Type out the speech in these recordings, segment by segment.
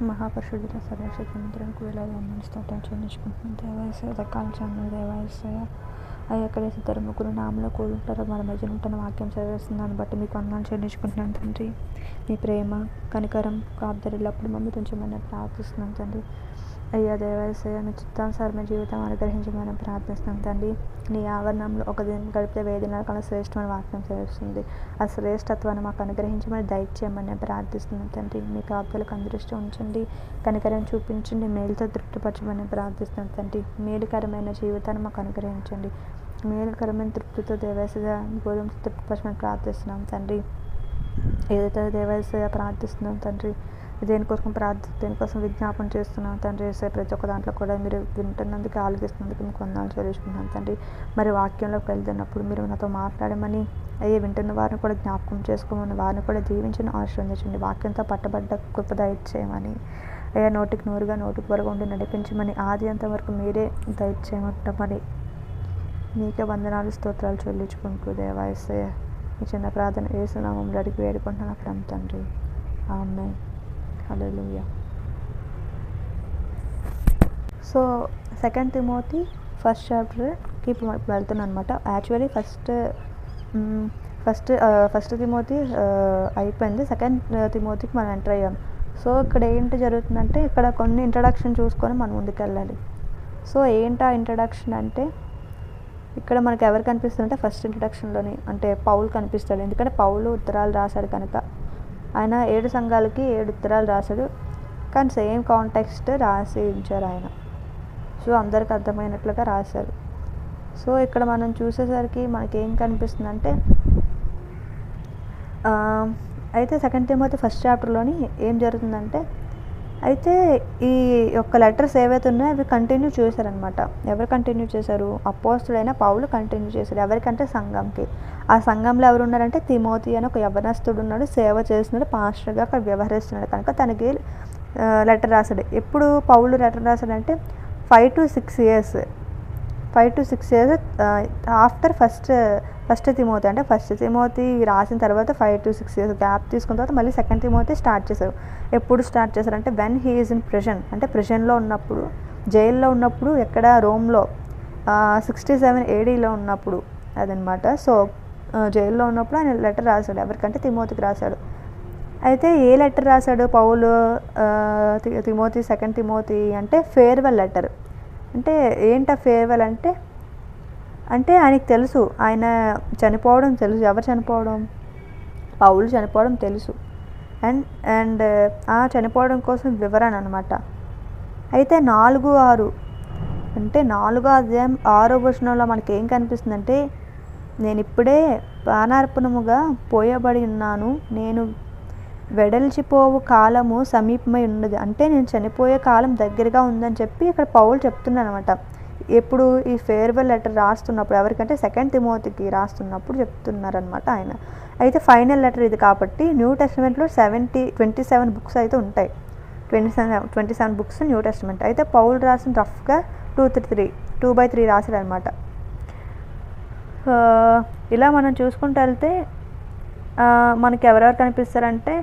మహాపరిశుద్ధుల సర్వశక్తిమంతులకు వేలాది వందనాలు స్తోత్రాలు చెల్లించుకుంటున్నాను. దేవాలయ రకాల ఛానల్ దేవాలయ ఎక్కడ ఇద్దరు ముగ్గురు నామలో కూడుంటారో మన మధ్యన ఉంటున్న వాక్యం చదివేస్తుంది. దాన్ని బట్టి మీకు వందనాలు చెల్లించుకుంటున్నాను తండ్రి. మీ ప్రేమ కనికరం కాపుదరిల్లప్పుడు మమ్మల్ని ఉంచమని ప్రార్థిస్తున్నాం తండ్రి. అయ్యా దేవాలయ మీ చిత్తానుసారమైన జీవితం అనుగ్రహించమని ప్రార్థిస్తున్నాం తండ్రి. నీ ఆవరణంలో ఒక దినం గడిపితే 7 దినాల కన్నా శ్రేష్టమైన వాక్యం చేస్తుంది. ఆ శ్రేష్టత్వాన్ని మాకు అనుగ్రహించమని దయచేయమని ప్రార్థిస్తున్నాం తండ్రి. మీ కాపుదలకు అందరిష్టం ఉంచండి, కనికరం చూపించండి, మేలుతో తృప్తిపరచమని ప్రార్థిస్తున్నాం తండ్రి. మేలుకరమైన జీవితాన్ని మాకు అనుగ్రహించండి. మేలుకరమైన తృప్తితో దేవాలయ గోధుమతో తృప్తిపరచమని ప్రార్థిస్తున్నాం తండ్రి. ఏదైతే దేవాలయ ప్రార్థిస్తున్నాం తండ్రి, దేనికోసం విజ్ఞాపన చేస్తున్నాం తండ్రి. ప్రతి ఒక్క దాంట్లో కూడా మీరు వింటున్నందుకు ఆలోచిస్తున్నందుకు మీకు వందనాలు చెల్లించుకుంటున్నాం తండ్రి. మరి వాక్యంలోకి వెళ్తున్నప్పుడు మీరు నాతో మాట్లాడమని, అయ్యే వింటున్న వారిని కూడా జ్ఞాపకం చేసుకోమని, వారిని కూడా దీవించని ఆశీర్వదించండి. వాక్యంతో పట్టబడ్డ కృప దయచేయమని, అయ్యా నోటికి నోరుగా నోటికి వరకు ఉండి నడిపించమని, ఆది అంతవరకు మీరే దయచేయమంటామని మీకే వందనాలు స్తోత్రాలు చెల్లించుకుంటూ దేవాయసయ్య ఈ చిన్న ప్రార్థన యేసునామములో అడిగి వేడుకుంటున్నాను అక్కడ తండ్రి. ఆమేన్. హల్లెలూయా. సో 2 తిమోతి ఫస్ట్ చాప్టర్కి వెళ్తున్నాను అనమాట. యాక్చువల్లీ ఫస్ట్ తిమోతి అయిపోయింది. 2 తిమోతికి మనం ఎంటర్ అయ్యాం. సో ఇక్కడ ఏంటి జరుగుతుందంటే, ఇక్కడ కొన్ని ఇంట్రడక్షన్ చూసుకొని మనం ముందుకెళ్ళాలి. సో ఏంటి ఆ ఇంట్రడక్షన్ అంటే, ఇక్కడ మనకు ఎవరు కనిపిస్తుందంటే ఫస్ట్ ఇంట్రడక్షన్లోని అంటే పౌలు కనిపిస్తాడు. ఎందుకంటే పౌలు ఉత్తరాలు రాశాడు కనుక ఆయన 7 సంఘాలకి 7 ఉత్తరాలు రాశాడు. కానీ సేమ్ కాంటెక్స్ట్ రాసి ఉంచారు ఆయన. సో అందరికి అర్థమైనట్లుగా రాశారు. సో ఇక్కడ మనం చూసేసరికి మనకేం కనిపిస్తుందంటే, అయితే 2 తిమోతి ఫస్ట్ చాప్టర్లోని ఏం జరుగుతుందంటే, అయితే ఈ యొక్క లెటర్స్ ఏవైతే ఉన్నాయో అవి కంటిన్యూ చేశారనమాట. ఎవరు కంటిన్యూ చేశారు? అపోస్తలుడైన పౌలు కంటిన్యూ చేశారు. ఎవరికంటే సంఘంకి. ఆ సంఘంలో ఎవరు ఉన్నారంటే తిమోతి అని ఒక యవ్వనస్తుడు ఉన్నాడు, సేవ చేస్తున్నాడు, పాస్టర్గా అక్కడ వ్యవహరిస్తున్నాడు కనుక తనకి లెటర్ రాశాడు. ఎప్పుడు పౌలు లెటర్ రాశాడంటే 5 to 6 years after first Timothy. అంటే ఫస్ట్ తిమోతి రాసిన తర్వాత 5 to 6 years గ్యాప్ తీసుకున్న తర్వాత మళ్ళీ 2 తిమోతి స్టార్ట్ చేశారు. ఎప్పుడు స్టార్ట్ చేశారంటే when he is in prison, అంటే ప్రిజన్లో ఉన్నప్పుడు, జైల్లో ఉన్నప్పుడు, ఎక్కడ రోమ్లో 67 ADలో ఉన్నప్పుడు అదనమాట. సో జైల్లో ఉన్నప్పుడు ఆయన లెటర్ రాశాడు. ఎవరికంటే తిమోతికి రాశాడు. అయితే ఏ లెటర్ రాశాడు పౌలు తిమోతి 2 తిమోతి అంటే ఫేర్వెల్ లెటర్. అంటే ఏంటి ఫేర్వెల్ అంటే ఆయనకి తెలుసు ఆయన చనిపోవడం తెలుసు. ఎవరు చనిపోవడం? పౌలు చనిపోవడం తెలుసు. అండ్ ఆ చనిపోవడం కోసం వివరణ అనమాట. అయితే 4:6 అంటే 4వ అధ్యాయం 6వ వచనంలో మనకి ఏం కనిపిస్తుందంటే, నేను ఇప్పుడే ప్రాణార్పణముగా పోయబడి ఉన్నాను, నేను వెడల్చిపోవు కాలము సమీపమై ఉన్నది. అంటే నేను చనిపోయే కాలం దగ్గరగా ఉందని చెప్పి ఇక్కడ పౌలు చెప్తున్నాను అనమాట. ఎప్పుడు ఈ ఫేర్వెల్ లెటర్ రాస్తున్నప్పుడు, ఎవరికంటే 2 తిమోతికి రాస్తున్నప్పుడు చెప్తున్నారనమాట ఆయన. అయితే ఫైనల్ లెటర్ ఇది కాబట్టి న్యూ టెస్టమెంట్లో 27 బుక్స్ అయితే ఉంటాయి. 27 బుక్స్ న్యూ టెస్టమెంట్. అయితే పౌలు రాసిన రఫ్గా 2/3 రాశాడు అనమాట. ఇలా మనం చూసుకుంటూ వెళ్తే మనకి ఎవరెవరు కనిపిస్తారంటే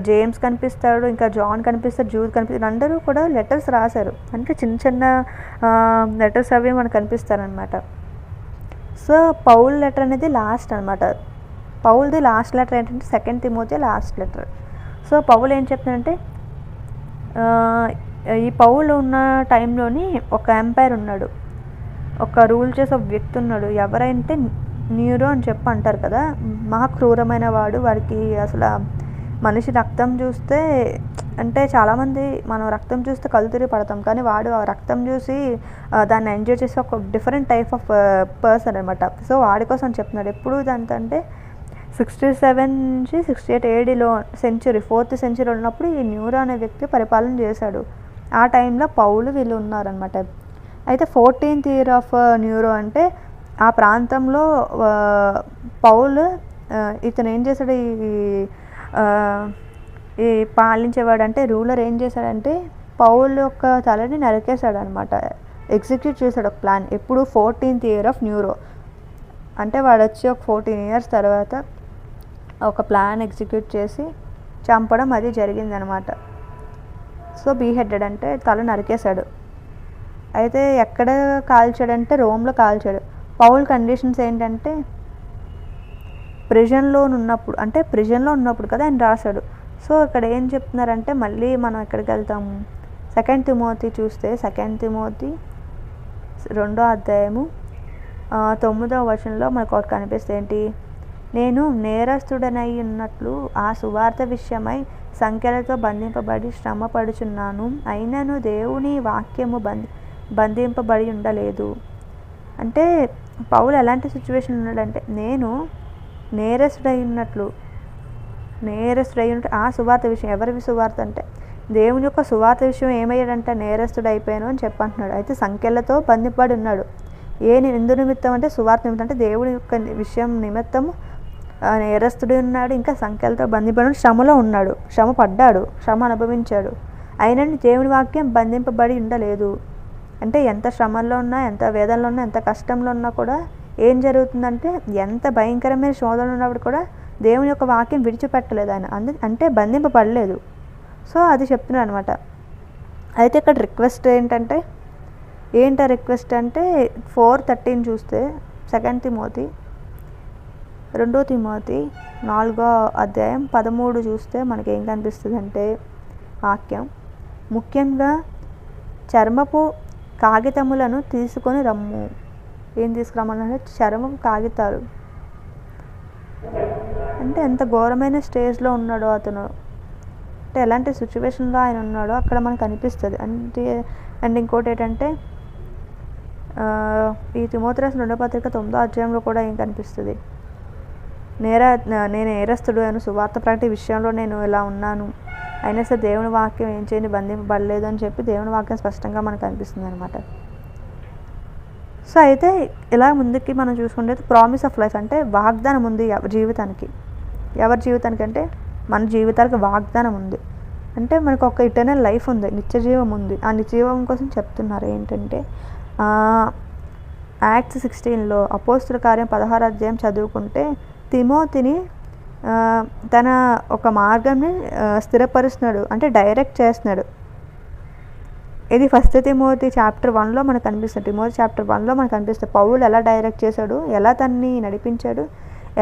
జేమ్స్ కనిపిస్తాడు, ఇంకా జాన్ కనిపిస్తాడు, జూడ్ కనిపిస్తాడు. అందరూ కూడా లెటర్స్ రాశారు. అంటే చిన్న చిన్న లెటర్స్ అవి మనకు కనిపిస్తారనమాట. సో పౌల్ లెటర్ అనేది లాస్ట్ అనమాట. పౌల్ది లాస్ట్ లెటర్ ఏంటంటే 2 తిమోతి లాస్ట్ లెటర్. సో పౌలు ఏం చెప్తాడంటే, ఈ పౌలు ఉన్న టైంలోని ఒక ఎంపైర్ ఉన్నాడు, ఒక రూల్ చేసే ఒక వ్యక్తి ఉన్నాడు. ఎవరంటే నీరో అని చెప్పి అంటారు కదా. మహా క్రూరమైన వాడు. వాడికి అసలు మనిషి రక్తం చూస్తే, అంటే చాలామంది మనం రక్తం చూస్తే కళ్ళు తిరిగి పడతాం, కానీ వాడు ఆ రక్తం చూసి దాన్ని ఎంజాయ్ చేసే ఒక డిఫరెంట్ టైప్ ఆఫ్ పర్సన్ అనమాట. సో వాడి కోసం చెప్తున్నాడు. ఎప్పుడు ఇదంటే 67 నుంచి 68 ADలో సెంచురీ 4th సెంచురీ ఉన్నప్పుడు ఈ న్యూరో అనే వ్యక్తి పరిపాలన చేశాడు. ఆ టైంలో పౌలు వీళ్ళు ఉన్నారనమాట. అయితే 14th year ఆఫ్ న్యూరో అంటే ఆ ప్రాంతంలో పౌలు ఇతను ఏం చేశాడు, ఈ పాలించేవాడు అంటే రూలర్ ఏం చేశాడంటే పౌలు యొక్క తలని నరికేశాడు అనమాట. ఎగ్జిక్యూట్ చేశాడు ఒక ప్లాన్. ఎప్పుడు 14th year ఆఫ్ న్యూరో అంటే వాడు వచ్చి ఒక 14 years తర్వాత ఒక ప్లాన్ ఎగ్జిక్యూట్ చేసి చంపడం అది జరిగిందనమాట. సో బీహెడెడ్ అంటే తల నరికేశాడు. అయితే ఎక్కడ కాల్చాడంటే రోమ్లో కాల్చాడు. పౌల్ కండిషన్స్ ఏంటంటే ప్రిజన్లో ఉన్నప్పుడు కదా ఆయన రాశాడు. సో ఇక్కడ ఏం చెప్తున్నారంటే మళ్ళీ మనం ఎక్కడికి వెళ్తాము, 2 తిమోతి చూస్తే 2 తిమోతి 2వ అధ్యాయము 9వ వచనంలో మనకు ఒకటి కనిపిస్తే ఏంటి, నేను నేరస్తుడనై ఉన్నట్లు ఆ సువార్త విషయమై సంఖ్యలతో బంధింపబడి శ్రమ పడుచున్నాను, అయినను దేవుని వాక్యము బంధింపబడి ఉండలేదు. అంటే పౌలు ఎలాంటి సిచ్యువేషన్ ఉన్నాడంటే నేను నేరస్తుడై ఉన్నట్లు ఆ సువార్త విషయం, ఎవరి సువార్త అంటే దేవుని యొక్క సువార్త విషయం ఏమయ్యాడంటే నేరస్తుడైపోయాను అని చెప్పంటున్నాడు. అయితే సంఖ్యలతో బంధింపబడి ఉన్నాడు. ఎందు నిమిత్తం అంటే సువార్త నిమిత్తం, అంటే దేవుని యొక్క విషయం నిమిత్తము నేరస్తుడు ఉన్నాడు, ఇంకా సంఖ్యలతో బంధింపబడి శ్రమలో ఉన్నాడు, శ్రమ పడ్డాడు, శ్రమ అనుభవించాడు. అయినను దేవుని వాక్యం బంధింపబడి ఉండలేదు. అంటే ఎంత శ్రమల్లో ఉన్నా, ఎంత వేదనలో ఉన్నా, ఎంత కష్టంలో ఉన్నా కూడా ఏం జరుగుతుందంటే ఎంత భయంకరమైన శోధనలు ఉన్నప్పుడు కూడా దేవుని యొక్క వాక్యం విడిచిపెట్టలేదు ఆయన, అంటే బంధింపబడలేదు. సో అది చెప్తున్నాడు అనమాట. అయితే ఇక్కడ రిక్వెస్ట్ ఏంటంటే 4:13 చూస్తే 2 తిమోతి 4వ అధ్యాయం 13 చూస్తే మనకేం కనిపిస్తుంది అంటే వాక్యం, ముఖ్యంగా చర్మపు కాగితములను తీసుకొని రమ్ము. ఏం తీసుకురమ్మన్నారంటే చర్మపు కాగితాలు. అంటే ఎంత ఘోరమైన స్టేజ్లో ఉన్నాడో అతను, అంటే ఎలాంటి సిచ్యువేషన్లో ఆయన ఉన్నాడో అక్కడ మనకు అనిపిస్తుంది. అండ్ ఇంకోటి ఏంటంటే ఈ తిమోతి రాసిన 2వ పత్రిక 9వ అధ్యాయంలో కూడా ఏం కనిపిస్తుంది, నేను నేరస్తుడు అని సువార్త ప్రకటి విషయంలో నేను ఇలా ఉన్నాను, అయినా సరే దేవుని వాక్యం ఏం చేయని బంధింపబడలేదు అని చెప్పి దేవుని వాక్యం స్పష్టంగా మనకు అనిపిస్తుంది అనమాట. సో అయితే ఇలా ముందుకి మనం చూసుకుంటే ప్రామిస్ ఆఫ్ లైఫ్ అంటే వాగ్దానం ఉంది ఎవరి జీవితానికి అంటే మన జీవితాలకు వాగ్దానం ఉంది. అంటే మనకు ఒక ఇటర్నల్ లైఫ్ ఉంది, నిత్యజీవం ఉంది. ఆ నిత్యజీవం కోసం చెప్తున్నారు ఏంటంటే యాక్ట్స్ 16లో అపోస్తుల కార్యం 16వ అధ్యాయం చదువుకుంటే తిమోతిని తన ఒక మార్గంని స్థిరపరుస్తున్నాడు, అంటే డైరెక్ట్ చేస్తున్నాడు. ఇది 1 తిమోతి చాప్టర్ 1లో మనకు కనిపిస్తుంది. తిమోతి చాప్టర్ 1లో మనకు కనిపిస్తుంది పౌలు ఎలా డైరెక్ట్ చేశాడు, ఎలా తనని నడిపించాడు,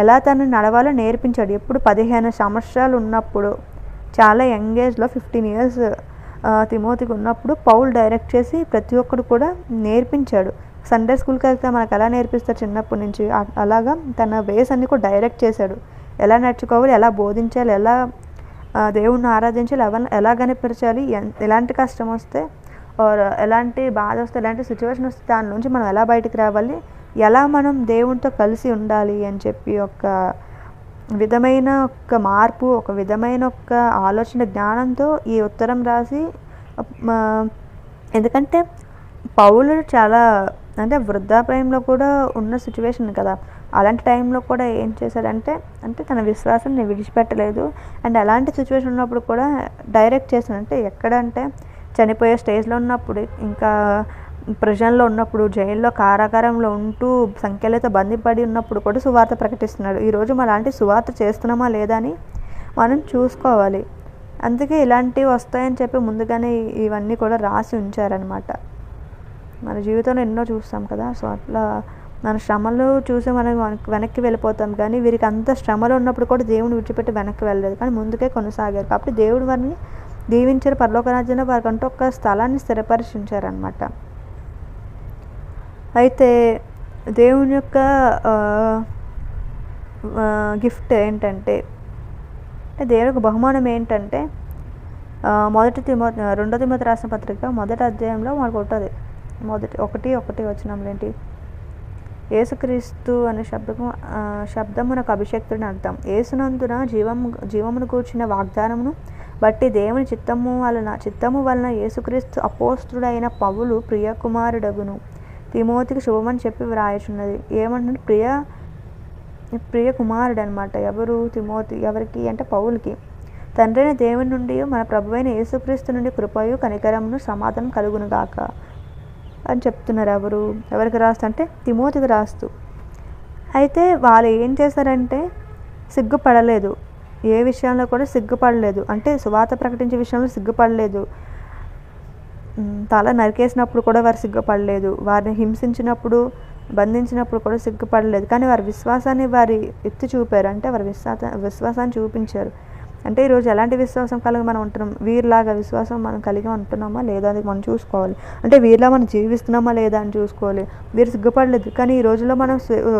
ఎలా తనని నడవాలో నేర్పించాడు. ఎప్పుడు 15 సంవత్సరాలు ఉన్నప్పుడు, చాలా యంగ్ ఏజ్లో 15 years తిమోతికి ఉన్నప్పుడు పౌలు డైరెక్ట్ చేసి ప్రతి ఒక్కరు కూడా నేర్పించాడు. సండే స్కూల్కి వెళ్తే మనకు ఎలా నేర్పిస్తారు చిన్నప్పటి నుంచి, అలాగా తన వేస్ అన్ని కూడా డైరెక్ట్ చేశాడు. ఎలా నడుచుకోవాలి, ఎలా బోధించాలి, ఎలా దేవుణ్ణి ఆరాధించాలి, ఎలా కనిపించాలి, ఎలాంటి కష్టం వస్తే ఎలాంటి బాధ వస్తే, ఎలాంటి సిచ్యువేషన్ వస్తే దాని నుంచి మనం ఎలా బయటికి రావాలి, ఎలా మనం దేవునితో కలిసి ఉండాలి అని చెప్పి ఒక విధమైన ఒక మార్పు, ఒక విధమైన ఒక ఆలోచన జ్ఞానంతో ఈ ఉత్తరం రాసి, ఎందుకంటే పౌలు చాలా అంటే వృద్ధాప్రాయంలో కూడా ఉన్న సిచ్యువేషన్ కదా, అలాంటి టైంలో కూడా ఏం చేశాడంటే తన విశ్వాసాన్ని విడిచిపెట్టలేదు. అండ్ అలాంటి సిచ్యువేషన్ ఉన్నప్పుడు కూడా డైరెక్ట్ చేశాడు. అంటే ఎక్కడంటే చనిపోయే స్టేజ్లో ఉన్నప్పుడు, ఇంకా ప్రిజన్లో ఉన్నప్పుడు, జైల్లో కారాగారంలో ఉంటూ సంఖ్యలతో బంధిపడి ఉన్నప్పుడు కూడా సువార్త ప్రకటిస్తున్నాడు. ఈరోజు మనం అలాంటి సువార్త చేస్తున్నామా లేదా అని మనం చూసుకోవాలి. అందుకే ఇలాంటివి వస్తాయని చెప్పి ముందుగానే ఇవన్నీ కూడా రాసి ఉంచారనమాట. మన జీవితంలో ఎన్నో చూస్తాం కదా. సో అట్లా మన శ్రమలు చూసి మనం వెనక్కి వెళ్ళిపోతాం, కానీ వీరికి అంత శ్రమలు ఉన్నప్పుడు కూడా దేవుని విడిచిపెట్టి వెనక్కి వెళ్ళలేదు, కానీ ముందుకే కొనసాగారు. కాబట్టి దేవుడు వారిని దీవించారు, పరలోక రాజ్యంలో వారికంటూ ఒక స్థలాన్ని స్థిరపరిచించారనమాట. అయితే దేవుని యొక్క గిఫ్ట్ ఏంటంటే, దేవుని యొక్క బహుమానం ఏంటంటే 2 తిమోతి రాసిన పత్రిక 1వ అధ్యాయంలో మనకు ఉంటుంది. 1:1 వచనంలో ఏంటి, యేసుక్రీస్తు అనే శబ్దమునకు అభిషేక్తుడిని అర్థం. యేసునందున జీవమును కూర్చిన వాగ్దానమును బట్టి దేవుని చిత్తము వలన యేసుక్రీస్తు అపోస్తుడైన పౌలు ప్రియకుమారుడగును తిమోతికి శుభమని చెప్పి వ్రాయచున్నది. ఏమంటే ప్రియ కుమారుడు అనమాట. ఎవరు? తిమోతి. ఎవరికి అంటే పౌలుకి. తండ్రైన దేవుని నుండి మన ప్రభువైన యేసుక్రీస్తు నుండి కృపయు కనికరమును సమాధానం కలుగునుగాక అని చెప్తున్నారు. ఎవరికి రాస్తూ అంటే తిమోతికి రాస్తూ. అయితే వాళ్ళు ఏం చేశారంటే సిగ్గుపడలేదు, ఏ విషయంలో కూడా సిగ్గుపడలేదు. అంటే సువార్త ప్రకటించే విషయంలో సిగ్గుపడలేదు. తల నరికేసినప్పుడు కూడా వారు సిగ్గుపడలేదు. వారిని హింసించినప్పుడు, బంధించినప్పుడు కూడా సిగ్గుపడలేదు. కానీ వారి విశ్వాసాన్ని వారి ఎత్తి చూపారు. అంటే వారి విశ్వాసాన్ని చూపించారు. అంటే ఈరోజు ఎలాంటి విశ్వాసం కలిగి మనం ఉంటున్నాం? వీరిలాగా విశ్వాసం మనం కలిగి ఉంటున్నామా లేదా అది మనం చూసుకోవాలి. అంటే వీరిలా మనం జీవిస్తున్నామా లేదా అని చూసుకోవాలి. వీరు సిగ్గుపడలేదు. కానీ ఈ రోజుల్లో మనం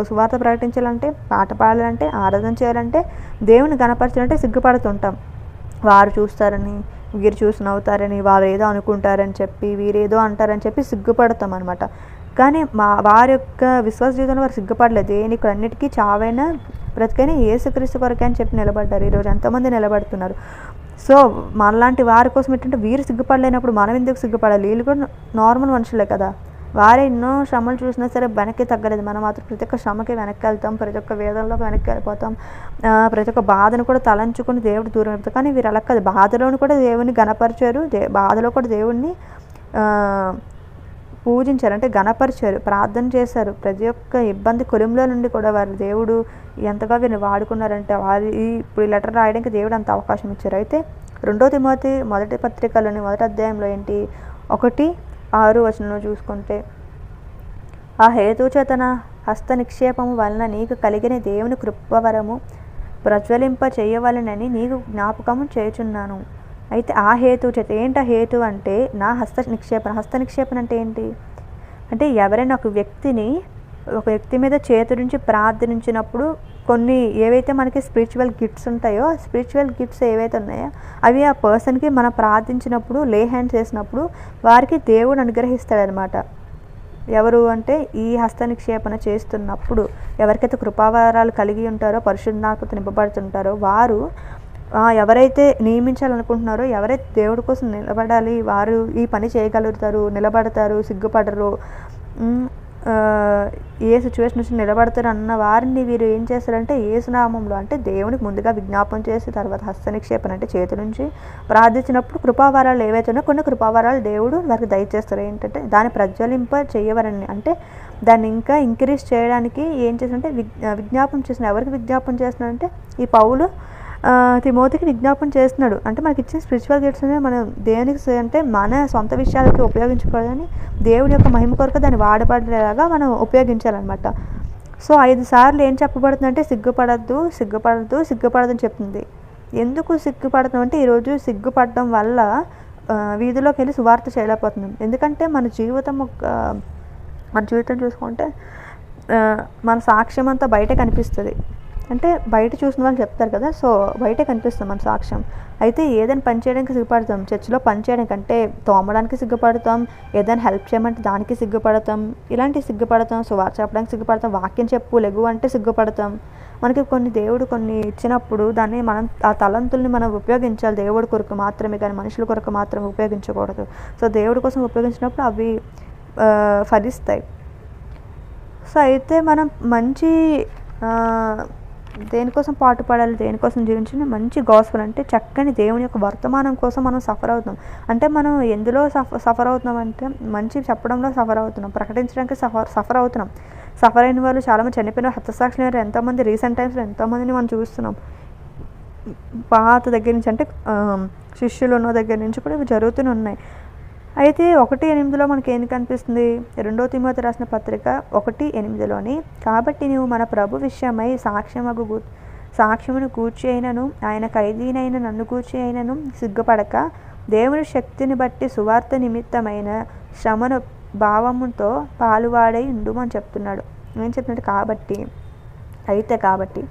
సువార్త ప్రకటించాలంటే, పాట పాడాలంటే, ఆరాధన చేయాలంటే, దేవుని గణపరచాలంటే సిగ్గుపడుతుంటాం. వారు చూస్తారని, వీరు చూసి నవ్వుతారని, వారు ఏదో అనుకుంటారని చెప్పి, వీరేదో అంటారని చెప్పి సిగ్గుపడతాం అనమాట. కానీ వారి యొక్క విశ్వాస జీవితంలో వారు సిగ్గుపడలేదు. దేనికి అన్నిటికీ చావైనా బ్రతికైనా యేసుక్రీస్తు కొరకే అని చెప్పి నిలబడ్డారు. ఈరోజు ఎంతోమంది నిలబడుతున్నారు. సో మనలాంటి వారి కోసం ఏంటంటే వీరు సిగ్గుపడలేనప్పుడు మనం ఎందుకు సిగ్గుపడాలి? వీళ్ళు కూడా నార్మల్ మనుషులే కదా. వారే ఎన్నో శ్రమలు చూసినా సరే వెనక్కి తగ్గలేదు. మనం మాత్రం ప్రతి ఒక్క శ్రమకి వెనక్కి వెళ్తాం, ప్రతి ఒక్క వేదనలోకి వెనక్కి వెళ్ళిపోతాం, ప్రతి ఒక్క బాధను కూడా తలంచుకొని దేవుడు దూరం వెళ్తాం. కానీ వీరు అలా కాదు. బాధలోను కూడా దేవుని గణపరిచారు, బాధలో కూడా దేవుణ్ణి పూజించారు, అంటే గణపరిచారు, ప్రార్థన చేశారు. ప్రతి ఒక్క ఇబ్బంది కొలింలో నుండి కూడా వారు దేవుడు ఎంతగా వీరిని వాడుకున్నారంటే వారి ఇప్పుడు ఈ లెటర్ రాయడానికి దేవుడు అంత అవకాశం ఇచ్చారు. అయితే 2 తిమోతి మొదటి పత్రికలోని 1వ అధ్యాయంలో ఏంటి 1-6 చూసుకుంటే, ఆ హేతుచేతన హస్త నిక్షేపము వలన నీకు కలిగిన దేవుని కృపవరము ప్రజ్వలింప చేయవలనని నీకు జ్ఞాపకము చేయుచున్నాను. అయితే ఆ హేతు చేత ఏంటి? హేతు అంటే నా హస్త నిక్షేపణ అంటే ఏంటి అంటే ఎవరైనా ఒక వ్యక్తి మీద చేతి నుంచి ప్రార్థించినప్పుడు కొన్ని ఏవైతే మనకి స్పిరిచువల్ గిఫ్ట్స్ ఉంటాయో, స్పిరిచువల్ గిఫ్ట్స్ ఏవైతే ఉన్నాయో అవి ఆ పర్సన్కి మనం ప్రార్థించినప్పుడు, లే హ్యాండ్స్ చేసినప్పుడు వారికి దేవుడు అనుగ్రహిస్తాడనమాట. ఎవరు అంటే ఈ హస్త నిక్షేపణ చేస్తున్నప్పుడు ఎవరికైతే కృపావరాలు కలిగి ఉంటారో, పరిశుద్ధాత్మతో నింపబడుతుంటారో వారు ఎవరైతే నియమించాలనుకుంటున్నారో, ఎవరైతే దేవుడి కోసం నిలబడాలి, వారు ఈ పని చేయగలుగుతారు, నిలబడతారు, సిగ్గుపడరు, ఏ సిచ్యువేషన్ నుంచి నిలబడతారు అన్న వారిని వీరు ఏం చేస్తారంటే యేసునామంలో అంటే దేవునికి ముందుగా విజ్ఞాపన చేసి తర్వాత హస్త నిక్షేపణ అంటే చేతి నుంచి ప్రార్థించినప్పుడు కృపావరాలు ఏవైతే ఉన్నాయో కొన్ని కృపావరాలు దేవుడు వారికి దయచేస్తారు. ఏంటంటే దాన్ని ప్రజ్వలింప చేయవరని, అంటే దాన్ని ఇంకా ఇంక్రీజ్ చేయడానికి ఏం చేస్తారంటే విజ్ఞాపన చేస్తున్నారు. ఎవరికి విజ్ఞాపన చేస్తున్నారంటే ఈ పౌలు తిమోతికి విజ్ఞాపన చేస్తున్నాడు. అంటే మనకి ఇచ్చిన స్పిరిచువల్ గిఫ్ట్స్ మనం దేనికి అంటే మన సొంత విషయాలకి ఉపయోగించుకోవాలని, దేవుడి యొక్క మహిమ కొరకు దాన్ని వాడబడేలాగా మనం ఉపయోగించాలన్నమాట. సో 5 సార్లు ఏం చెప్పబడుతుందంటే సిగ్గుపడద్దు అని చెప్తుంది. ఎందుకు సిగ్గుపడతాం అంటే ఈరోజు సిగ్గుపడడం వల్ల వీధిలోకి వెళ్ళి సువార్త చేయలేకపోతున్నాం. ఎందుకంటే మన జీవితం చూసుకుంటే మన సాక్ష్యం అంతా బయట కనిపిస్తుంది. అంటే బయట చూసిన వాళ్ళు చెప్తారు కదా, సో బయటే కనిపిస్తాం మన సాక్ష్యం. అయితే ఏదైనా పని చేయడానికి సిగ్గుపడతాం, చర్చిలో పని చేయడానికి అంటే తోమడానికి సిగ్గుపడతాం, ఏదైనా హెల్ప్ చేయమంటే దానికి సిగ్గుపడతాం, ఇలాంటివి సిగ్గుపడతాం, సువార్త చెప్పడానికి సిగ్గుపడతాం, వాక్యం చెప్పు లెగు అంటే సిగ్గుపడతాం. మనకి దేవుడు కొన్ని ఇచ్చినప్పుడు దాన్ని మనం ఆ తలంతుల్ని మనం ఉపయోగించాలి దేవుడి కొరకు మాత్రమే, కానీ మనుషుల కొరకు మాత్రమే ఉపయోగించకూడదు. సో దేవుడి కోసం ఉపయోగించినప్పుడు అవి ఫలిస్తాయి. సో అయితే మనం మంచి దేనికోసం పాటుపడాలి, దేనికోసం జీవించిన మంచి గాస్పెల్ అంటే చక్కని దేవుని యొక్క వర్తమానం కోసం మనం సఫర్ అవుతున్నాం. అంటే మనం ఎందులో సఫర్ అవుతున్నాం అంటే మంచి చెప్పడంలో సఫర్ అవుతున్నాం, ప్రకటించడానికి సఫర్ అవుతున్నాం. సఫర్ అయిన వాళ్ళు చాలామంది చనిపోయిన హతసాక్షులు ఎంతోమంది రీసెంట్ టైమ్స్లో ఎంతోమందిని మనం చూస్తున్నాం. పాత దగ్గర నుంచి అంటే శిష్యులు ఉన్న దగ్గర నుంచి కూడా ఇవి జరుగుతూనే ఉన్నాయి. అయితే 1:8 మనకి ఏం కనిపిస్తుంది? 2 తిమోతి రాసిన పత్రిక 1:8 కాబట్టి నీవు మన ప్రభు విషయమై సాక్ష్యమును కూర్చి అయినను ఆయన ఖైదీనైన నన్ను కూర్చి అయినను సిగ్గుపడక దేవుని శక్తిని బట్టి సువార్త నిమిత్తమైన శ్రమను భావముతో పాలువాడై ఉండుమని చెప్తున్నాడు. ఏం చెప్తున్నాడు? కాబట్టి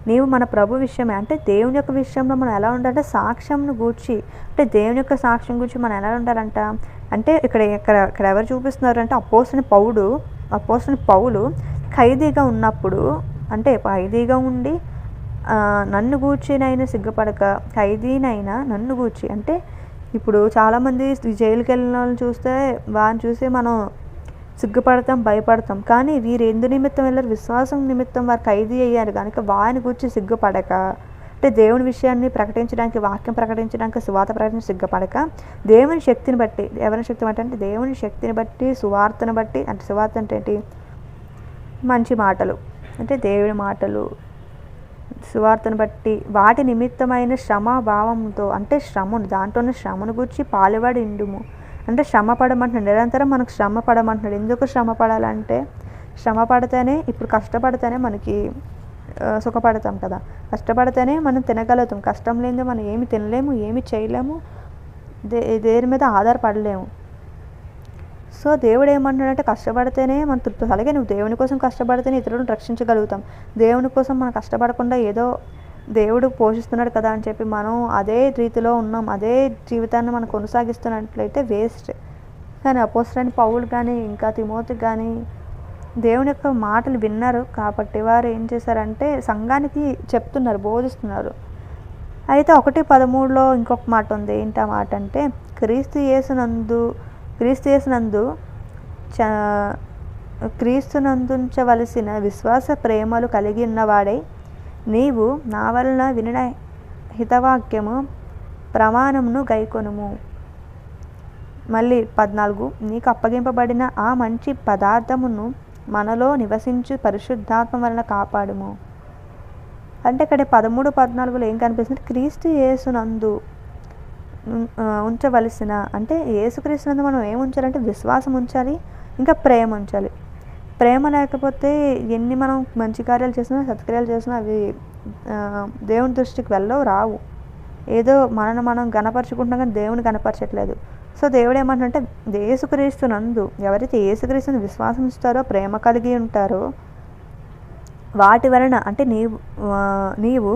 నీవు మన ప్రభు విషయమే అంటే దేవుని యొక్క విషయంలో మనం ఎలా ఉండాలంటే సాక్ష్యంను గూర్చి, అంటే దేవుని యొక్క సాక్ష్యం గురించి మనం ఎలా ఉండాలంట అంటే ఇక్కడ ఎవరు చూపిస్తున్నారు అంటే అపోస్తలుడైన పౌలు ఖైదీగా ఉన్నప్పుడు, అంటే ఖైదీగా ఉండి నన్ను గూర్చినైనా సిగ్గుపడక ఖైదీనైనా నన్ను గూర్చి, అంటే ఇప్పుడు చాలామంది జైలుకి వెళ్ళిన వాళ్ళని చూస్తే వారిని చూసి మనం సిగ్గుపడతాం, భయపడతాం. కానీ వీరు ఎందు నిమిత్తం వెళ్ళారు? విశ్వాసం నిమిత్తం వారు ఖైదీ అయ్యారు కనుక వారిని గురించి సిగ్గుపడక, అంటే దేవుని విషయాన్ని ప్రకటించడానికి, వాక్యం ప్రకటించడానికి, సువార్త ప్రకటించి సిగ్గుపడక దేవుని శక్తిని బట్టి, ఎవరి శక్తి బట్టి అంటే దేవుని శక్తిని బట్టి, సువార్తను బట్టి, అంటే సువార్త అంటే ఏంటి? మంచి మాటలు, అంటే దేవుని మాటలు, సువార్తను బట్టి వాటి నిమిత్తమైన శ్రమ భావంతో, అంటే దాంట్లోనే శ్రమను గురించి పాలువాడి ఇండుము. అంటే శ్రమ పడమంటున్నాడు, నిరంతరం మనకు శ్రమ పడమంటున్నాడు. ఎందుకు శ్రమ పడాలంటే శ్రమ పడితేనే, ఇప్పుడు కష్టపడితేనే మనకి సుఖపడతాం కదా. కష్టపడితేనే మనం తినగలుగుతాం. కష్టం లేనిదే మనం ఏమి తినలేము, ఏమి చేయలేము, దేని మీద ఆధారపడలేము. సో దేవుడు ఏమంటున్నాడంటే కష్టపడితేనే మనం తృప్తి. అలాగే నువ్వు దేవుని కోసం కష్టపడితేనే ఇతరులను రక్షించగలుగుతాం. దేవుని కోసం మనం కష్టపడకుండా ఏదో దేవుడు పోషిస్తున్నాడు కదా అని చెప్పి మనం అదే రీతిలో ఉన్నాం, అదే జీవితాన్ని మనం కొనసాగిస్తున్నట్లయితే వేస్ట్. కానీ అపోస్తలుడైన పౌలు కానీ ఇంకా తిమోతి కానీ దేవుని యొక్క మాటలు విన్నారు కాబట్టి వారు ఏం చేశారంటే సంఘానికి చెప్తున్నారు, బోధిస్తున్నారు. అయితే 1:13 ఇంకొక మాట ఉంది. ఏంటి ఆ మాట అంటే క్రీస్తు నందుంచవలసిన విశ్వాస ప్రేమలు కలిగి ఉన్నవాడై నీవు నా వలన వినిన హితవాక్యము ప్రమాణమును గైకొనుము. మళ్ళీ 14 నీకు అప్పగింపబడిన ఆ మంచి పదార్థమును మనలో నివసించు పరిశుద్ధాత్మ వలన కాపాడుము. అంటే ఇక్కడ 13-14 ఏం కనిపిస్తుంది? క్రీస్తు యేసునందు ఉంచవలసిన, అంటే యేసుక్రీస్తునందు మనం ఏం ఉంచాలంటే విశ్వాసం ఉంచాలి, ఇంకా ప్రేమ ఉంచాలి. ప్రేమ లేకపోతే ఎన్ని మనం మంచి కార్యాలు చేసినా, సత్క్రియలు చేసినా అవి దేవుని దృష్టికి రావు. ఏదో మనం గణపరచుకుంటున్నాం కానీ దేవుని గణపరచట్లేదు. సో దేవుడు ఏమంటుంటే యేసుక్రీస్తునందు, ఎవరైతే యేసుక్రీస్తుని విశ్వాసం ఇస్తారో, ప్రేమ కలిగి ఉంటారో వాటి వలన, అంటే నీవు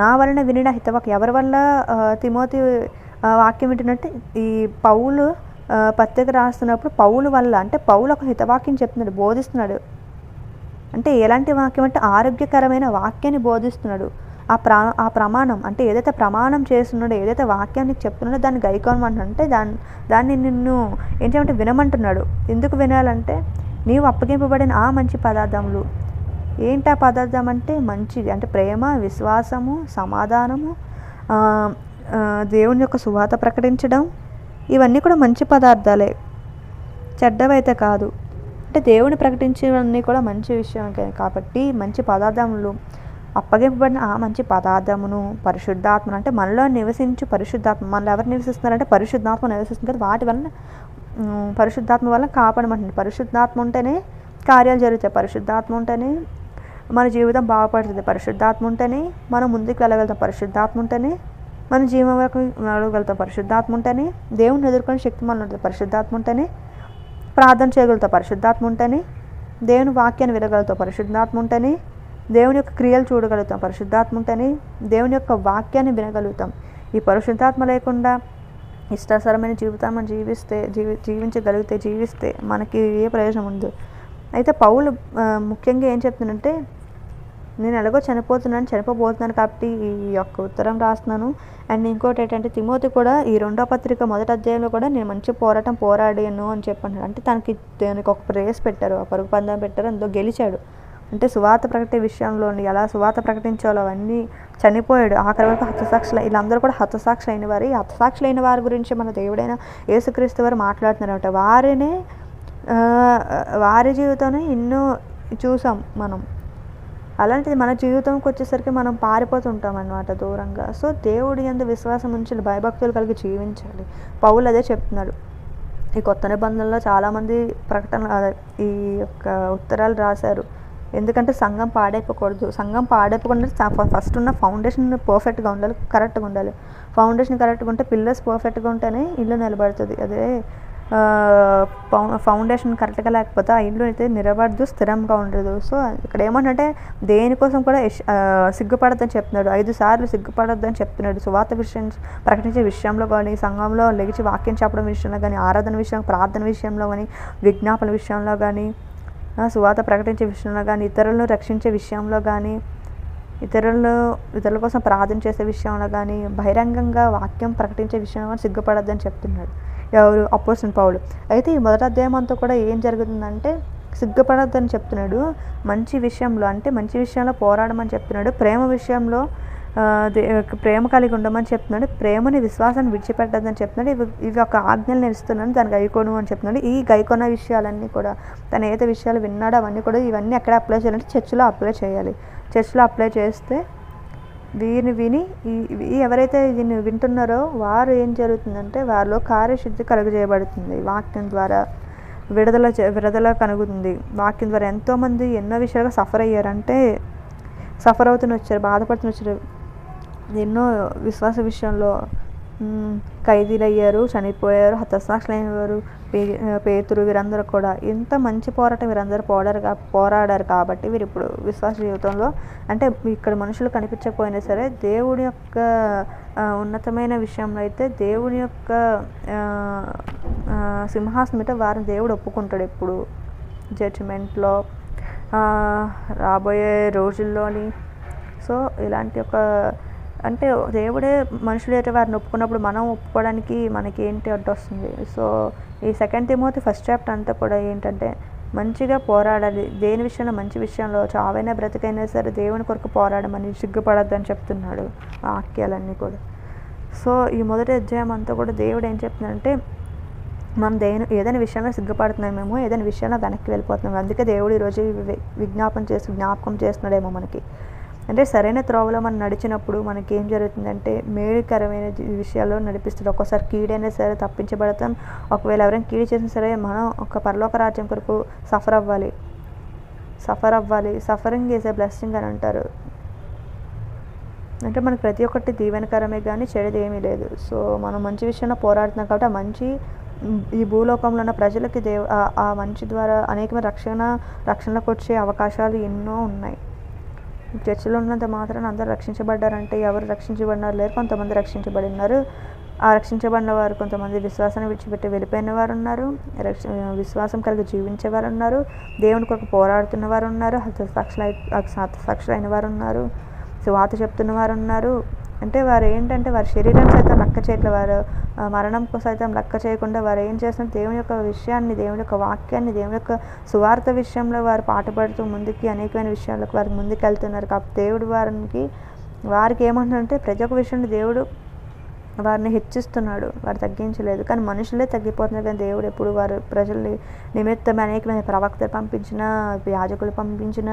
నా వలన వినిన హితవాక్యం, ఎవరి వల్ల తిమోతి వాక్యం వింటున్నట్టే ఈ పౌలు పత్రిక రాస్తున్నప్పుడు పౌలు వల్ల, అంటే పౌలు ఒక హితవాక్యం చెప్తున్నాడు, బోధిస్తున్నాడు. అంటే ఎలాంటి వాక్యం అంటే ఆరోగ్యకరమైన వాక్యాన్ని బోధిస్తున్నాడు. ఆ ప్రమాణం, అంటే ఏదైతే ప్రమాణం చేస్తున్నాడో, ఏదైతే వాక్యానికి చెప్తున్నాడో దాన్ని గైకోనమంటే దాన్ని నిన్ను ఏం చేయమంటే వినమంటున్నాడు. ఎందుకు వినాలంటే నీవు అప్పగింపబడిన ఆ మంచి పదార్థములు. ఏంటి ఆ పదార్థం అంటే మంచిది, అంటే ప్రేమ, విశ్వాసము, సమాధానము, దేవుని యొక్క సువార్త ప్రకటించడం, ఇవన్నీ కూడా మంచి పదార్థాలే, చెడ్డవైతే కాదు. అంటే దేవుని ప్రకటించేవన్నీ కూడా మంచి విషయం కాబట్టి మంచి పదార్థములు, అప్పగింపబడిన ఆ మంచి పదార్థమును పరిశుద్ధాత్మను, అంటే మనలో నివసించు పరిశుద్ధాత్మ, మనలో ఎవరు నివసిస్తున్నారంటే పరిశుద్ధాత్మ నివసిస్తుంది కదా, వాటి వలన పరిశుద్ధాత్మ వల్ల కాపాడమంటుంది. పరిశుద్ధాత్మ ఉంటేనే కార్యాలు జరుగుతాయి, పరిశుద్ధాత్మ ఉంటేనే మన జీవితం బాగుపడుతుంది, పరిశుద్ధాత్మ ఉంటేనే మనం ముందుకు వెళ్ళగలుగుతాం, పరిశుద్ధాత్మ ఉంటేనే మన జీవంలోకి వెళ్ళగలుగుతాం, పరిశుద్ధాత్మ ఉంటేనే దేవుని ఎదుర్కొనే శక్తి మనలో ఉంటుంది, పరిశుద్ధాత్మ ఉంటేనే ప్రార్థన చేయగలుగుతాం, పరిశుద్ధాత్మ ఉంటేనే దేవుని వాక్యాన్ని వినగలుగుతాం, పరిశుద్ధాత్మ ఉంటేనే దేవుని యొక్క క్రియలు చూడగలుగుతాం, పరిశుద్ధాత్మ ఉంటేనే దేవుని యొక్క వాక్యాన్ని వినగలుగుతాం. ఈ పరిశుద్ధాత్మ లేకుండా ఇష్టాసరమైన జీవితాన్ని మనం జీవించగలిగితే మనకి ఏ ప్రయోజనం ఉండదు. అయితే పౌలు ముఖ్యంగా ఏం చెప్తున్నానంటే నేను ఎలాగో చనిపోబోతున్నాను కాబట్టి ఈ యొక్క ఉత్తరం రాస్తున్నాను. అండ్ ఇంకోటి ఏంటంటే తిమోతి కూడా ఈ 2వ పత్రిక 1వ అధ్యాయంలో కూడా నేను మంచి పోరాడాను అని చెప్పాను. అంటే దానికి ఒక రేస్ పెట్టారు, ఆ పరుగు పందెం పెట్టారు, అందులో గెలిచాడు. అంటే సువార్త ప్రకటన విషయంలో ఎలా సువార్త ప్రకటించాలో అవన్నీ చనిపోయాడు. ఆఖరి వరకు హతసాక్షులు, వీళ్ళందరూ కూడా హతసాక్షులు అయిన వారు. ఈ హతసాక్షులు అయిన వారి గురించి మన దేవుడైన యేసుక్రీస్తు వారు మాట్లాడుతున్నారట. వారి జీవితంలో ఎన్నో చూసాం మనం. అలాంటిది మన జీవితంకి వచ్చేసరికి మనం పారిపోతుంటాం అన్నమాట దూరంగా. సో దేవుడి యందు విశ్వాసం ఉంచాలి, భయభక్తులు కలిగి జీవించాలి. పౌలు అదే చెప్తున్నాడు. ఈ కొత్త నిబంధనలో చాలామంది ఈ యొక్క ఉత్తరాలు రాశారు. ఎందుకంటే సంఘం పాడైపోకూడదు. సంఘం పాడైపోకుండా ఫస్ట్ ఉన్న ఫౌండేషన్ పర్ఫెక్ట్గా ఉండాలి, కరెక్ట్గా ఉండాలి. ఫౌండేషన్ కరెక్ట్గా ఉంటే పిల్లర్స్ పర్ఫెక్ట్గా ఉంటేనే ఇల్లు నిలబడుతుంది. అదే ఫౌండేషన్ కరెక్ట్గా లేకపోతే ఆ ఇల్లు అయితే నిలబడదు, స్థిరంగా ఉండదు. సో ఇక్కడ ఏమంటే దేనికోసం కూడా సిగ్గుపడద్దని చెప్తున్నాడు. 5 సార్లు సిగ్గుపడద్దని చెప్తున్నాడు. సువార్త విషయం ప్రకటించే విషయంలో కానీ, సంఘంలో లెగిచి వాక్యం చెప్పడం విషయంలో కానీ, ఆరాధన విషయం, ప్రార్థన విషయంలో కానీ, విజ్ఞాపన విషయంలో కానీ, సువార్త ప్రకటించే విషయంలో కానీ, ఇతరులను రక్షించే విషయంలో కానీ, ఇతరుల కోసం ప్రార్థన చేసే విషయంలో కానీ, బహిరంగంగా వాక్యం ప్రకటించే విషయంలో కానీ సిగ్గుపడద్దని చెప్తున్నాడు. ఎవరు? అపోస్తలుడైన పౌలు. అయితే ఈ 1వ అధ్యాయం అంతా కూడా ఏం జరుగుతుందంటే సిగ్గుపడద్దని చెప్తున్నాడు. మంచి విషయంలో, అంటే మంచి విషయంలో పోరాడమని చెప్తున్నాడు. ప్రేమ విషయంలో ప్రేమ కలిగి ఉండమని చెప్తున్నాడు. ప్రేమని, విశ్వాసాన్ని విడిచిపెట్టద్దని చెప్తున్నాడు. ఇవి ఒక ఆజ్ఞలు నేను ఇస్తున్నాను, దాన్ని గైకోను అని చెప్తున్నాడు. ఈ గైకొన్న విషయాలన్నీ కూడా తను ఏదైతే విషయాలు విన్నాడో అవన్నీ కూడా ఇవన్నీ ఎక్కడ అప్లై చేయాలంటే చర్చిలో అప్లై చేయాలి. చర్చిలో అప్లై చేస్తే వీరిని విని ఎవరైతే దీన్ని వింటున్నారో వారు ఏం జరుగుతుందంటే వారిలో కార్యశుద్ధి కలుగజేయబడుతుంది. వాక్యం ద్వారా విడుదల కలుగుతుంది. వాక్యం ద్వారా ఎంతోమంది ఎన్నో విషయాలుగా సఫర్ అయ్యారంటే సఫర్ అవుతుని వచ్చారు, బాధపడుతుని వచ్చారు. ఎన్నో విశ్వాస విషయంలో ఖైదీలు అయ్యారు, చనిపోయారు, హతసాక్షులైనవారు, పేతురు వీరందరూ కూడా ఎంత మంచి పోరాటం వీరందరూ పోరాడారు కాబట్టి వీరు ఇప్పుడు విశ్వాస జీవితంలో అంటే ఇక్కడ మనుషులు కనిపించకపోయినా సరే దేవుడి యొక్క ఉన్నతమైన విషయంలో అయితే దేవుని యొక్క సింహాసనం మీద వారిని దేవుడు ఒప్పుకుంటాడు. ఎప్పుడు జడ్జిమెంట్లో రాబోయే రోజుల్లోని. సో ఇలాంటి ఒక అంటే దేవుడే మనుషులైతే వారిని ఒప్పుకున్నప్పుడు మనం ఒప్పుకోవడానికి మనకి ఏంటి అడ్డు వస్తుంది. సో ఈ 2 తిమోతి 1st చాప్టర్ అంతా కూడా ఏంటంటే మంచిగా పోరాడాలి. దేని విషయంలో మంచి విషయంలో చావైనా బ్రతికైనా సరే దేవుని కొరకు పోరాడమని సిగ్గుపడద్దని చెప్తున్నాడు వాక్యాలన్నీ కూడా. సో ఈ మొదటి అధ్యాయం అంతా కూడా దేవుడు ఏం చెప్తున్నాడంటే మనం ఏదైనా విషయంలో సిగ్గుపడుతున్నామేమో, ఏదైనా విషయంలో వెనక్కి వెళ్ళిపోతున్నాము. అందుకే దేవుడు ఈరోజు జ్ఞాపకం చేస్తున్నాడేమో మనకి. అంటే సరైన త్రోవలో మనం నడిచినప్పుడు మనకి ఏం జరుగుతుందంటే మేలుకరమైన విషయాల్లో నడిపిస్తాడు. ఒక్కోసారి కీడైనా సరే తప్పించబడతాం. ఒకవేళ ఎవరైనా కీడు చేసినా సరే మనం ఒక పరలోక రాజ్యం కొరకు సఫర్ అవ్వాలి. సఫరింగ్ ఈజ్ ఏ బ్లెస్సింగ్ అని అంటారు. అంటే మనకు ప్రతి ఒక్కటి దీవెనకరమే కానీ చెడుది ఏమీ లేదు. సో మనం మంచి విషయంలో పోరాడుతున్నాం కాబట్టి ఆ మంచి ఈ భూలోకంలో ఉన్న ప్రజలకి ఆ మంచి ద్వారా అనేకమైన రక్షణలోకి వచ్చే అవకాశాలు ఎన్నో ఉన్నాయి. చర్చిలో ఉన్నంత మాత్రాన అందరూ రక్షించబడ్డారంటే ఎవరు రక్షించబడినారు లేరు. కొంతమంది రక్షించబడి ఉన్నారు. ఆ రక్షించబడిన వారు కొంతమంది విశ్వాసాన్ని విడిచిపెట్టి వెళ్ళిపోయిన వారు ఉన్నారు, విశ్వాసం కలిగి జీవించేవారు ఉన్నారు, దేవుని కొరకు పోరాడుతున్న వారు ఉన్నారు, హతసాక్షులైన వారు ఉన్నారు, సువార్త చెప్తున్న వారు ఉన్నారు. అంటే వారు ఏంటంటే వారి శరీరం సైతం లెక్క చేయట్లేదు. వారు మరణంకు సైతం లెక్క చేయకుండా వారు ఏం చేస్తున్నారు, దేవుని యొక్క విషయాన్ని, దేవుని యొక్క వాక్యాన్ని, దేవుని యొక్క సువార్త విషయంలో వారు పాటుపడుతూ ముందుకి అనేకమైన విషయాలకు వారు ముందుకు వెళ్తున్నారు. కాబట్టి దేవుడు వారికి ఏమంటారంటే ప్రతి ఒక్క విషయంలో దేవుడు వారిని హెచ్చిస్తున్నాడు, వారు తగ్గించలేదు. కానీ మనుషులే తగ్గిపోతున్నారు. కానీ దేవుడు ఎప్పుడు వారు ప్రజల నిమిత్తం అనేకమైన ప్రవక్తలు పంపించిన, యాజకులు పంపించిన,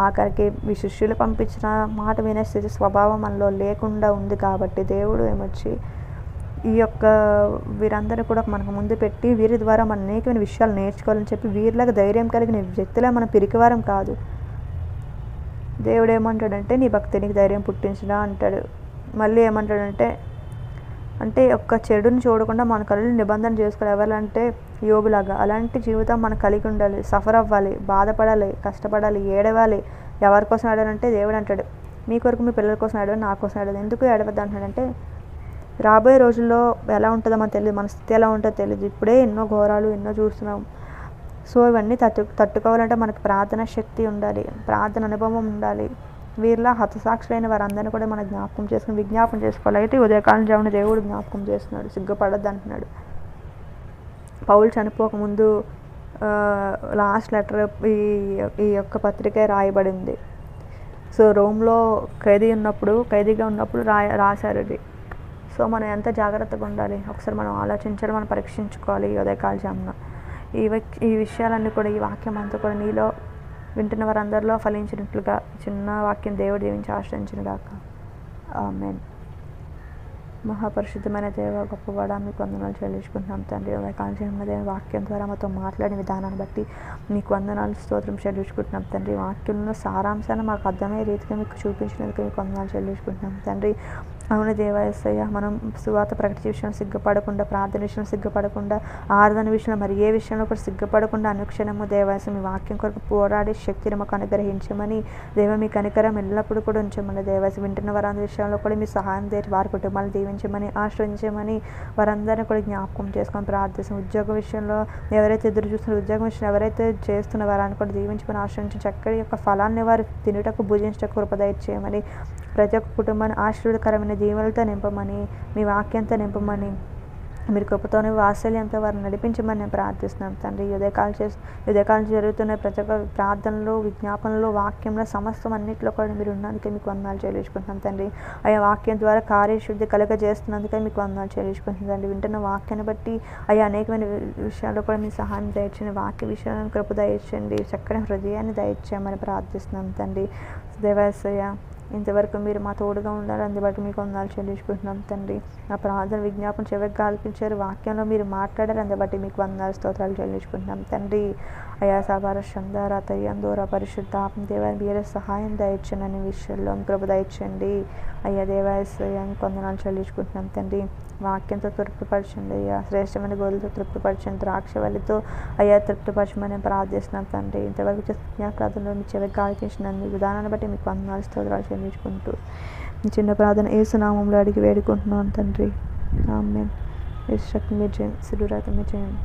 ఆఖరికి శిష్యులు పంపించిన మాట వినే స్థితి స్వభావం మనలో లేకుండా ఉంది. కాబట్టి దేవుడు ఏమొచ్చి ఈ యొక్క వీరందరూ కూడా మనకు ముందు పెట్టి వీరి ద్వారా మనం అనేకమైన విషయాలు నేర్చుకోవాలని చెప్పి వీరిలాగా ధైర్యం కలిగిన వ్యక్తులే మన పిరికివారం కాదు. దేవుడు ఏమంటాడంటే నీ భక్తి నీకు ధైర్యం పుట్టించడా అంటాడు. మళ్ళీ ఏమంటాడంటే అంటే ఒక్క చెడుని చూడకుండా మన కళ్ళు నిబంధన చేసుకోవాలి. ఎవరంటే యోబులాగా అలాంటి జీవితం మనం కలిగి ఉండాలి. సఫర్ అవ్వాలి, బాధపడాలి, కష్టపడాలి, ఏడవాలి. ఎవరి కోసం ఏడాలంటే దేవుడు అంటాడు మీ కొరకు మీ పిల్లల కోసం ఏడవాలి, నా కోసం ఏడవాలి. ఎందుకు ఏడవద్దు అంటాడంటే రాబోయే రోజుల్లో ఎలా ఉంటుందో మనకు తెలియదు, మన స్థితి ఎలా ఉంటుందో తెలియదు. ఇప్పుడే ఎన్నో ఘోరాలు ఎన్నో చూస్తున్నాం. సో ఇవన్నీ తట్టుకోవాలంటే మనకు ప్రార్థన శక్తి ఉండాలి, ప్రార్థన అనుభవం ఉండాలి. వీరిలా హతసాక్షులైన వారందరినీ కూడా మనం విజ్ఞాపం చేసుకోవాలి. అయితే ఉదయకాలం జామున దేవుడు జ్ఞాపకం చేస్తున్నాడు, సిగ్గుపడద్దు అంటున్నాడు. పౌలు చనిపోకముందు లాస్ట్ లెటర్ ఈ యొక్క పత్రిక రాయబడింది. సో రోమ్లో ఖైదీగా ఉన్నప్పుడు రాశారు ఇది. సో మనం ఎంత జాగ్రత్తగా ఉండాలి ఒకసారి మనం ఆలోచించాలి, మనం పరీక్షించుకోవాలి. ఉదయకాల జామున ఈ విషయాలన్నీ కూడా ఈ వాక్యం అంతా కూడా నీలో వింటున్న వారందరిలో ఫలించినట్లుగా చిన్న వాక్యం దేవుడు దీవించి ఆశ్రయించిన గాక. ఆమేన్. మహాపరిశుద్ధమైన దేవ గొప్పవాడ మీకు వందనాలు చెల్లించుకుంటున్నాం తండ్రి. కాల్చిన వాక్యం ద్వారా మాతో మాట్లాడిన విధానాన్ని బట్టి మీకు వందనాలు స్తోత్రం చెల్లించుకుంటున్నాం తండ్రి. వాక్యంలో సారాంశాన్ని మాకు అర్థమయ్యే రీతిగా మీకు చూపించినందుకు మీకు వందనాలు చెల్లించుకుంటున్నాం తండ్రి. అవును దేవాయసయ్య, మనం సువార్త ప్రకటించే విషయంలో సిగ్గుపడకుండా, ప్రార్థన విషయంలో సిగ్గుపడకుండా, ఆరాధన విషయంలో మరి ఏ విషయంలో కూడా సిగ్గుపడకుండా అనుక్షణము దేవాయసం మీ వాక్యం కొరకు పోరాడే శక్తిని మాకు అనుగ్రహించమని దేవ మీ కనికరం ఎల్లప్పుడూ కూడా ఉంచమని దేవాయసం వింటున్న వారందరి విషయంలో కూడా మీ సహాయం చేసి వారి కుటుంబాలు దీవించమని ఆశ్రయించమని వారందరినీ కూడా జ్ఞాపకం చేసుకొని ప్రార్థిస్తాం. ఉద్యోగం విషయంలో ఎవరైతే ఎదురు చూస్తున్న ఉద్యోగం విషయంలో ఎవరైతే చేస్తున్న వారిని కూడా దీవించమని ఆశ్రయించి చక్కటి యొక్క ఫలాన్ని వారు తినుటకు భుజించటకు కృపదయ చేయమని ప్రతి ఒక్క కుటుంబాన్ని ఆశీర్వాదకరమైన దీవెనలతో నింపమని మీ వాక్యంతో నింపమని మీరు కృపతోనే వాత్సల్యంతో వారిని నడిపించమని నేను ప్రార్థిస్తున్నాను తండ్రి. ఉదయకాలం జరుగుతున్న ప్రతి ఒక్క ప్రార్థనలు, విజ్ఞాపనలు, వాక్యంలో సమస్తం అన్నింటిలో కూడా మీరు ఉన్నందుకే మీకు వందనాలు చెల్లించుకుంటున్నాం తండ్రి. ఆయా వాక్యం ద్వారా కార్యశుద్ధి కలుగజేస్తున్నందుకే మీకు వందనాలు చెల్లించుకుంటున్నాం తండ్రి. వింటున్న వాక్యాన్ని బట్టి ఆయా అనేకమైన విషయాల్లో కూడా మీ సహాయం దయచేయండి. వాక్య విషయాలను కృప దయచేయండి. చక్కని హృదయాన్ని దయచేయమని ప్రార్థిస్తున్నాం తండ్రి. దేవాసయ్య ఇంతవరకు మీరు మా తోడుగా ఉన్నారు, అందుబట్టి మీకు వందనాలు చెల్లించుకుంటున్నాం తండ్రి. నా ప్రార్థన విజ్ఞాపన చివరికి ఆలకించారు, వాక్యంలో మీరు మాట్లాడారు, అందుబట్టి మీకు వందనాలు స్తోత్రాలు చెల్లించుకుంటున్నాం తండ్రి. అయా సభార చందార తయ్యందోర పరిశుద్ధాత్మ దేవా మీరే సహాయం దయచండి అనే విషయంలో కృప దయచండి అయ్యా. దేవాయస్యానికి వందనాలు చెల్లించుకుంటున్నాం తండ్రి. వాక్యంతో తృప్తిపరచండి అయ్యా, శ్రేష్టమైన గోధులతో తృప్తిపరచండి, ద్రాక్షవల్లితో అయ్యా తృప్తిపరచమని ప్రార్థిస్తున్నాం తండ్రి. ఇంతవరకు చేసిన ప్రార్థనలో మీ చివరికి ఆలకించిన మీ విధానాన్ని బట్టి మీకు వందనాలు స్తోత్రాలు చెల్లించుకుంటూ మీ చిన్న ప్రార్థన యేసునామంలో అడిగి వేడుకుంటున్నాను తండ్రి. ఆమేన్. యేసు శక్తి మీరు చేయండి, సిరురాత మీరు చేయండి.